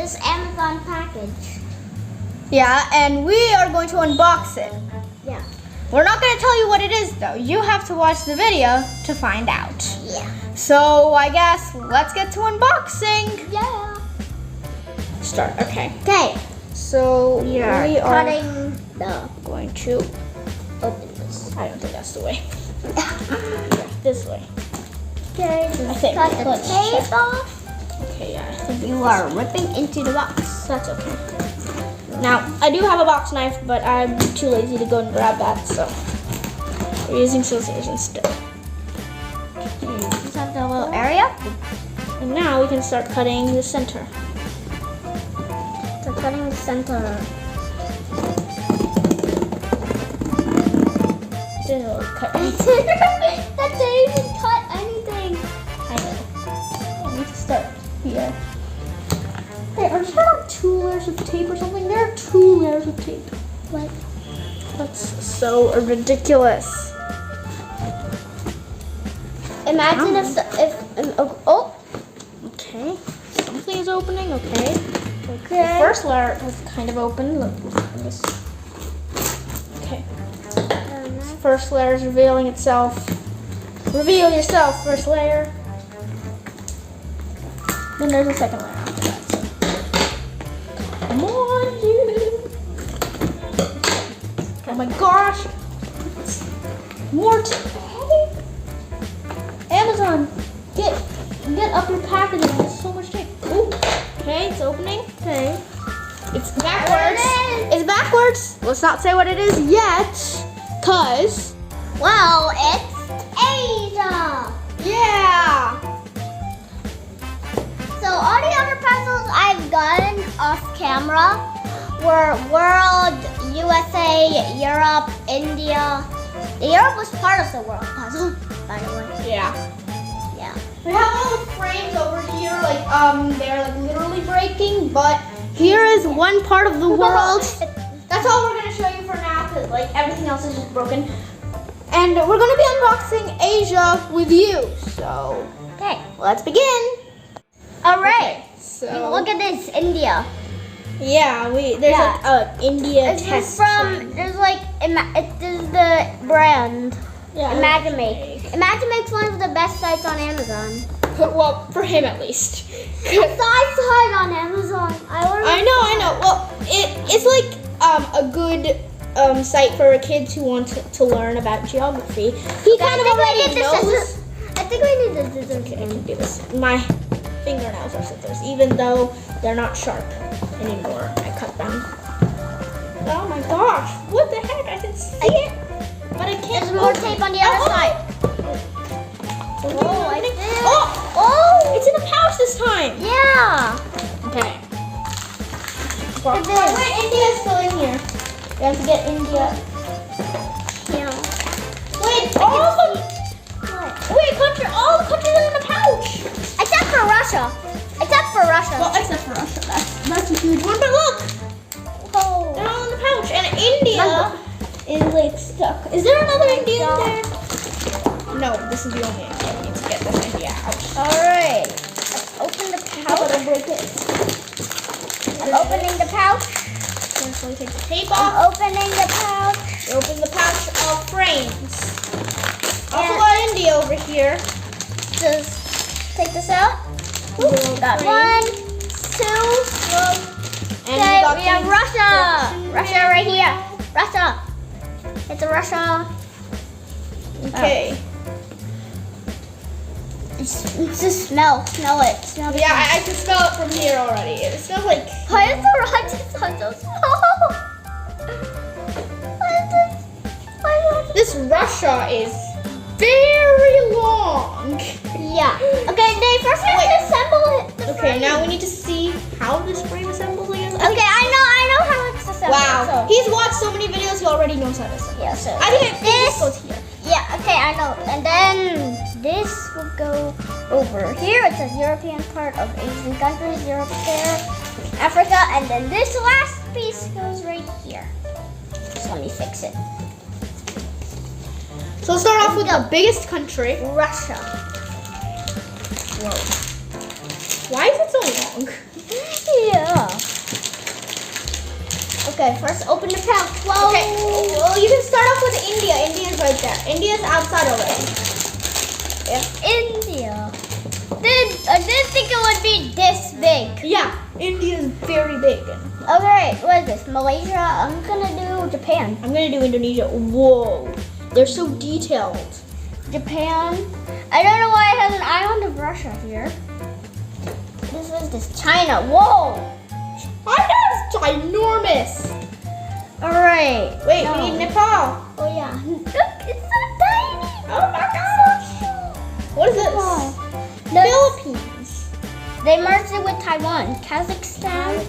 this Amazon package. Yeah, and we are going to unbox it. Yeah. We're not going to tell you what it is, though. You have to watch the video to find out. Yeah. So, I guess, let's get to unboxing. Yeah. Start, okay. Okay. So, We are cutting the. going to, Open this. I don't think that's the way. Yeah, this way. Okay. I think. Cut the Let's tape check. off. Okay, yeah, I think You are ripping into the box. that's okay. Now, I do have a box knife, but I'm too lazy to go and grab that, so we're using scissors instead. Just have the little area. And now we can start cutting the center. So cutting the center. Didn't really cut That didn't even cut anything. I know. I need to start here. Hey, are there like 2 layers of tape or something? There are 2 layers of tape. Like, that's so ridiculous. Imagine if oh. Okay, something is opening. Okay. Okay. The first layer has kind of opened. Look, this. Okay. First layer is revealing itself. Reveal yourself, first layer. Then there's a second layer after that. So. Come on, you. Oh my gosh. More tape. Amazon, get up your packaging. There's so much tape. Ooh. Okay, it's opening. Okay. It's backwards. It's backwards. Let's not say what it is yet, cause. Well, it's Asia. Yeah. So all the other puzzles I've gotten off camera were World, USA, Europe, India. Europe was part of the world puzzle, by the way. Yeah. Yeah. We have all the frames over here, like they're like literally breaking, but here is one part of the world. That's all we're gonna show you for now, because like everything else is just broken. And we're gonna be unboxing Asia with you. So Okay. let's begin. All right. So Look at this, India. yeah, there's like a India This is test. from. There's like this is the brand. Yeah, Imagimake. Imagimake one of the best sites on Amazon. Well, for him at least. I saw it on Amazon. I know. Well, it's like a good site for kids who want to learn about geography. He kind of already knows. I think we need the scissors. Okay, I can do this. My fingernails are scissors, even though they're not sharp anymore. I cut them. Oh my gosh! What the heck? I can see it, but I can't. There's more tape on the other side. Oh, I did. Oh! It's in a pouch this time. Yeah. Okay. Look at this. Wait, India's still in here. We have to get India. Yeah. Wait, all the countries are in the pouch. Except for Russia. Except for Russia. Well, except for Russia. That's a huge one, but look. Oh. They're all in the pouch. And India is like stuck. Is there another India in there? No, this is the only India. We need to get this India out. Alright. Let's open the How about I pouch. break it? I'm opening the pouch. Carefully take the tape I'm off. opening the pouch. Open the pouch of frames. Also Yeah. got India over here. Just take this out. Got Frame. 1, 2. And Okay, got we have the Russia. instructions. Russia right here. Russia. It's a Russia. Okay. Just smell it. Smell it. Yeah, I can smell it from here already. It smells like. Why is the Russia so small? This Russia is very long. Yeah. Okay, Dave, first we have to assemble it. Okay, now we need to see how this frame assembles, I guess. Okay, I know how it's assembled. Wow. He's watched so many videos, he already knows how to assemble. Yeah, so I think this goes here. Yeah, okay, I know. And then this will go over here. It says European part of Asian countries, Europe there, Africa, and then this last piece goes right here. Just let me fix it. So let's start off with the biggest country. Russia. Whoa. Why is it so long? India. Okay, first open the pouch. Whoa. Okay, well, you can start off with India. India's right there. India's outside already. India. I didn't think it would be this big. Yeah, India's very big. Okay, what is this? Malaysia? I'm gonna do Japan. I'm gonna do Indonesia. Whoa, they're so detailed. Japan. I don't know why it has an island of Russia here. This is this China. Whoa. China's ginormous. Alright. Wait, no. we need Nepal. Oh yeah. Look, it's so tiny. Oh my gosh. What is this? Oh. Philippines. They merged it with Taiwan. Kazakhstan.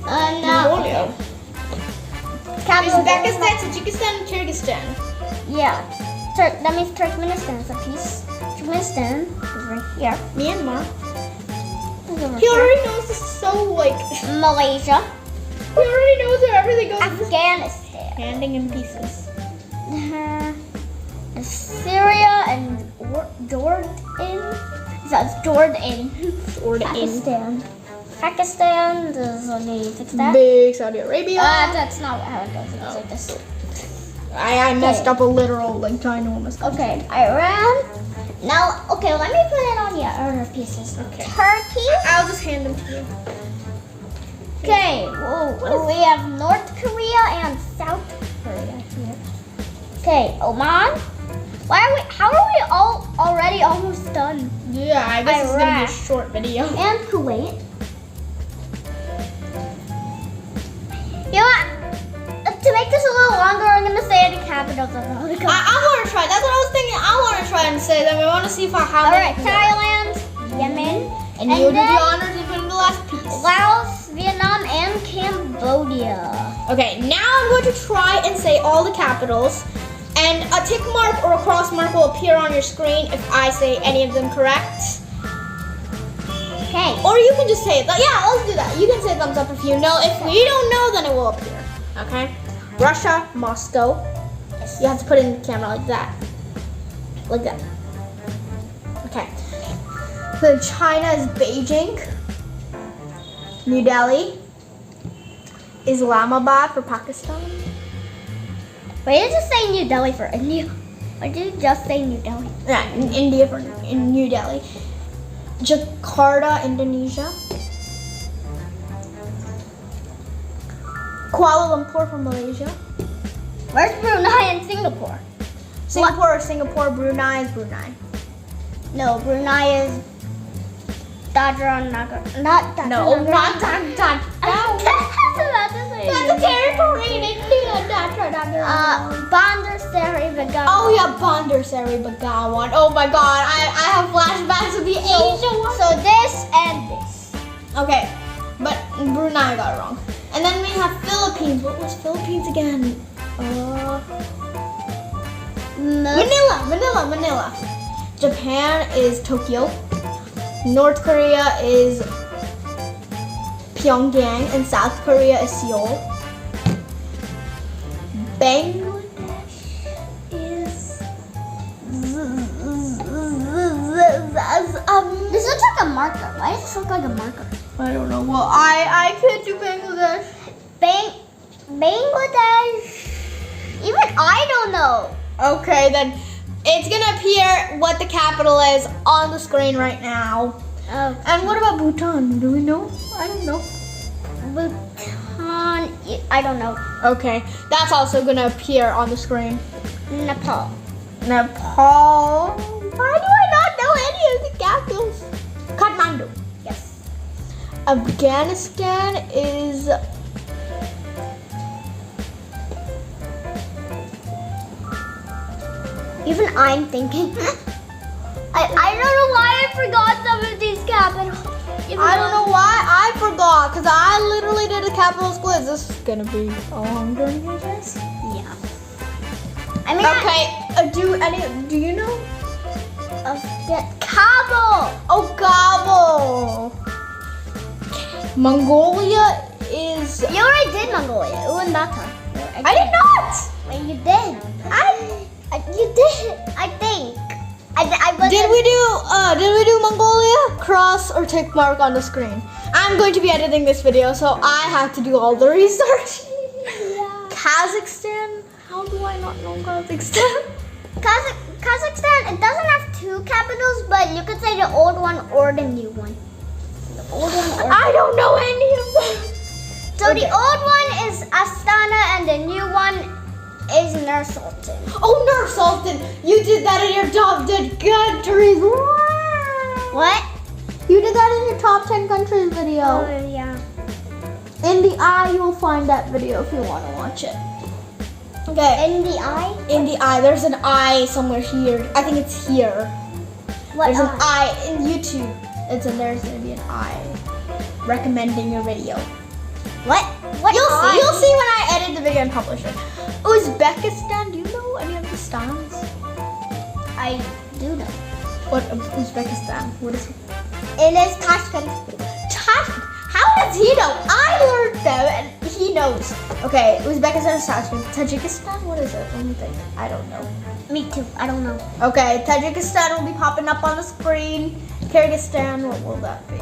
Mongolia. Capital- Uzbekistan, Tajikistan, and Kyrgyzstan. Yeah. That means Turkmenistan is a piece. Turkmenistan is right here. Myanmar. It's over He here. already knows this is so like. Malaysia. He already knows where everything goes. Afghanistan. Handing in pieces. Syria and Jordan. That's Jordan. Pakistan. Pakistan. Let me fix that. Big Saudi Arabia. That's not how it goes. It goes like this. I messed up a literal like ginormous. Okay, Iran. Now, okay, let me put it on the other pieces. Okay. Turkey. I'll just hand them to you. Okay, whoa, we have North Korea and South Korea here. Okay, Oman. How are we all already almost done? Yeah, I guess it's gonna be a Iraq. short video. And Kuwait. You know what? To make this a little longer, I'm gonna say the capitals of all the countries. I want to try. That's what I was thinking. I want to try and say that. We want to see if I have. All right, Thailand, Yemen, And you do the then honors and put in the last piece. Laos, Vietnam, and Cambodia. Okay, now I'm going to try and say all the capitals. And a tick mark or a cross mark will appear on your screen if I say any of them correct. Okay. Or you can just say it. Yeah, let's do that. You can say thumbs up if you know. If we don't know, then it will appear. Okay? Russia, Moscow. You have to put it in the camera like that. Like that. Okay. So China is Beijing. New Delhi. Islamabad for Pakistan. Why did you say New Delhi for India? Why did you just say New Delhi? Yeah, in India for in New Delhi. Jakarta, Indonesia. Kuala Lumpur for Malaysia. Where's Brunei and Singapore? Singapore, Brunei is Brunei. No, Brunei is Dadra Nagar. Not Dadra Nagar. not that. I was about to say That's a territory in India. Bandar Seri Begawan. Oh yeah, Bandar Seri Begawan. Oh my God, I have flashbacks of the Asia one. So this and this. Okay, but Brunei got it wrong. And then we have Philippines. What was Philippines again? Manila. Japan is Tokyo. North Korea is Pyongyang, and South Korea is Seoul. Bangladesh is This looks like a marker. Why does this look like a marker? I don't know. Well, I could do Bangladesh. Bangladesh. Even I don't know. Okay, then it's gonna appear what the capital is on the screen right now. Oh, And what about Bhutan? Do we know? I don't know. Bhutan. I don't know. Okay, that's also gonna appear on the screen. Nepal. Nepal. Why do I not know any of the capitals? Kathmandu. Yes. Afghanistan is Even I'm thinking. I don't know why I forgot some of these capitals. I don't know why I forgot, because I literally did a capitals quiz. This is gonna be a long journey, I guess. Yeah. I mean, Okay, do you know? Kabul. Oh, Kabul. Mongolia is. You already did Mongolia. Ulaanbaatar. I did not. Wait, you did. You did. I think. I wasn't. Did we do Mongolia? Cross or tick mark on the screen. I'm going to be editing this video, so I have to do all the research. Yeah. Kazakhstan? How do I not know Kazakhstan? Kazakhstan, it doesn't have two capitals, but you could say the old one or the new one. The old one or I don't know any of them. So the old one is Astana and the new one is Nur Sultan. Oh, Nur Sultan, you did that in your top 10 countries. Wow. What? You did that in your top 10 countries video. Oh, yeah. In the eye, you'll find that video if you want to watch it. Okay. In the eye? In the eye. There's an eye somewhere here. I think it's here. What There's an eye? eye in YouTube. There's going to be an eye recommending your video. What? What You'll eye? see. You'll see when I edit the video and publish it. Uzbekistan. Do you know any of the stans? I do know. What Uzbekistan? What is it? It is Tashkent. Tashkent. How does he know? I learned them and he knows. Okay, Uzbekistan is Tashkent. Tajikistan? What is it? Let me think. I don't know. Me too. I don't know. Okay, Tajikistan will be popping up on the screen. Kyrgyzstan, what will that be?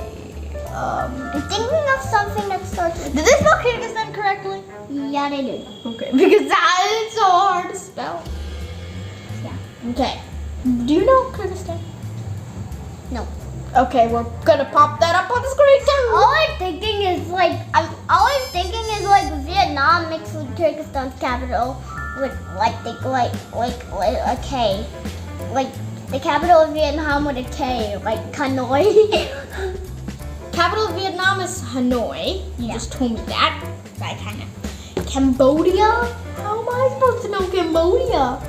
I'm thinking of something that starts with. Did they spell Kyrgyzstan correctly? Yeah, they do. Okay, because that is so hard to spell. Yeah. Okay. Do you know Kyrgyzstan? No. Okay, we're gonna pop that up on the screen too. All I'm thinking is like Vietnam mixed with Kyrgyzstan's capital with like a K, like the capital of Vietnam with a K, like Hanoi. Capital of Vietnam is Hanoi. You Yeah. just told me that. I kind of. Cambodia? How am I supposed to know Cambodia?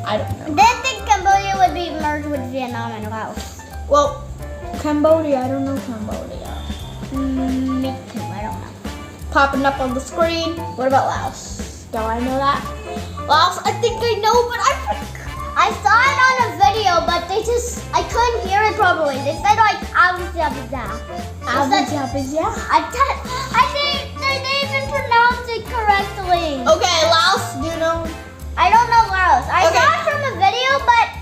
I don't know. Then I think Cambodia would be merged with Vietnam and Laos. Well, Cambodia, I don't know Cambodia. Me too. I don't know. Popping up on the screen. What about Laos? Do I know that? Laos, I think I know, but I saw it on a video, but I couldn't hear it properly. They said like Abuzabza. Abuzabza? I think they didn't even pronounce it correctly. Okay, Laos, do you know? I don't know Laos. I Okay. saw it from a video, but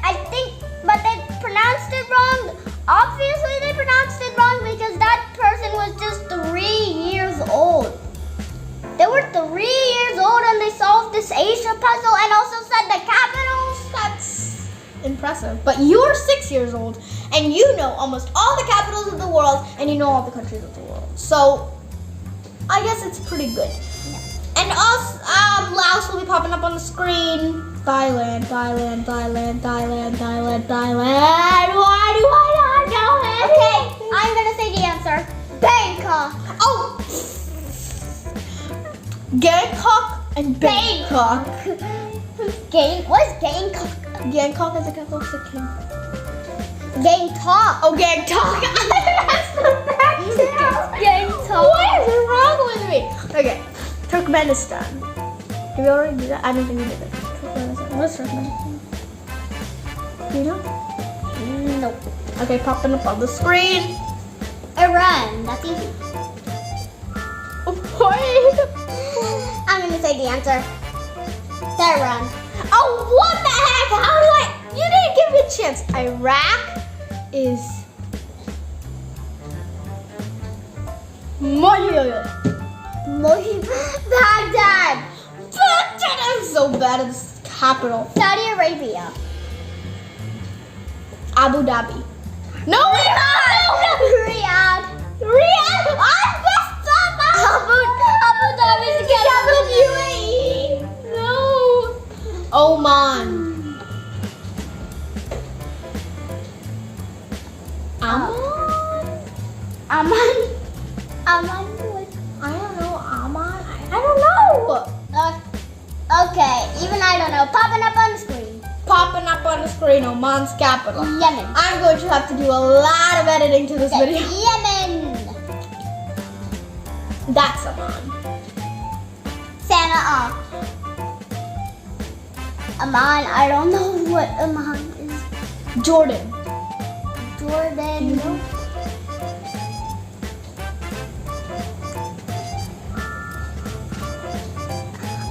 they pronounced it wrong. Obviously, they pronounced it wrong because that person was just 3 years old. They were 3 years old and they solved this Asia puzzle and also said the capitals. That's impressive. But you're 6 years old and you know almost all the capitals of the world and you know all the countries of the world. So I guess it's pretty good. Yeah. And also, Laos will be popping up on the screen. Thailand. Why do I not know it? Okay, I'm gonna say the answer. Bangkok. Oh! Bangkok and Bangkok. What's Bangkok? Bangkok is the capital of Sikkim. Bangkok. Oh, Bangkok. Bangkok. What is wrong with me? Okay, Turkmenistan. Did we already do that? I don't think we did it. Turkmenistan. What's Turkmenistan? Do you know? Nope. Okay, popping up on the screen. Iran. That's easy. Wait. I'm gonna say the answer. Tehran. Oh, what the heck? How do I? You didn't give me a chance. Iraq is. Baghdad. Baghdad is so bad at this capital. Saudi Arabia. Abu Dhabi. No, Riyadh. Riyadh. I messed up. Abu Dhabi is the capital of UAE. No. Oman. Amman. Amman. I don't know. Amman. I don't know. Okay, even I don't know. Popping up on the screen. Popping up on the screen, Oman's capital. Yemen. I'm going to have to do a lot of editing to this video. Yemen. That's Oman. Sana'a. Amman. I don't know what Amman is. Jordan. Jordan. You know?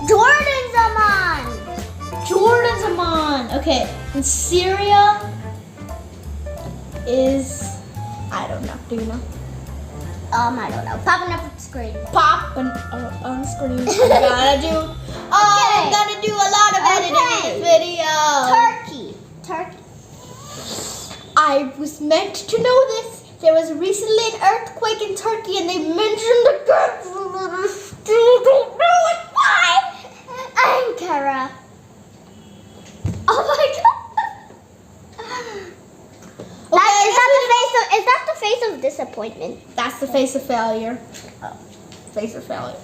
Jordan's Amman. Jordan's Amman. Okay. And Syria is, I don't know. Do you know? I don't know. Popping up on the screen. Pop on screen. I'm gonna do a lot of editing in this video. Turkey. I was meant to know this. There was recently an earthquake in Turkey and they mentioned the country, but I still don't know it. Why? Ankara. Oh my god. Okay, Is that the face of disappointment? that's the face of failure. Face of failure.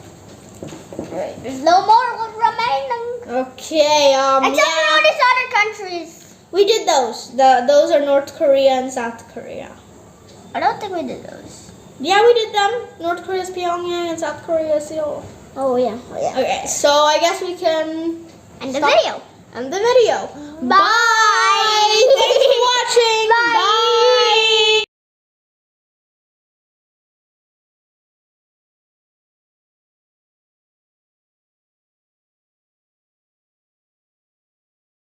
Alright, there's no more remaining. Okay, Except for all these other countries. we did those. Those are North Korea and South Korea. I don't think we did those. Yeah, we did them. North Korea is Pyongyang and South Korea is Seoul. Oh yeah. Okay, so I guess we can And the stop. video. End the video. Bye.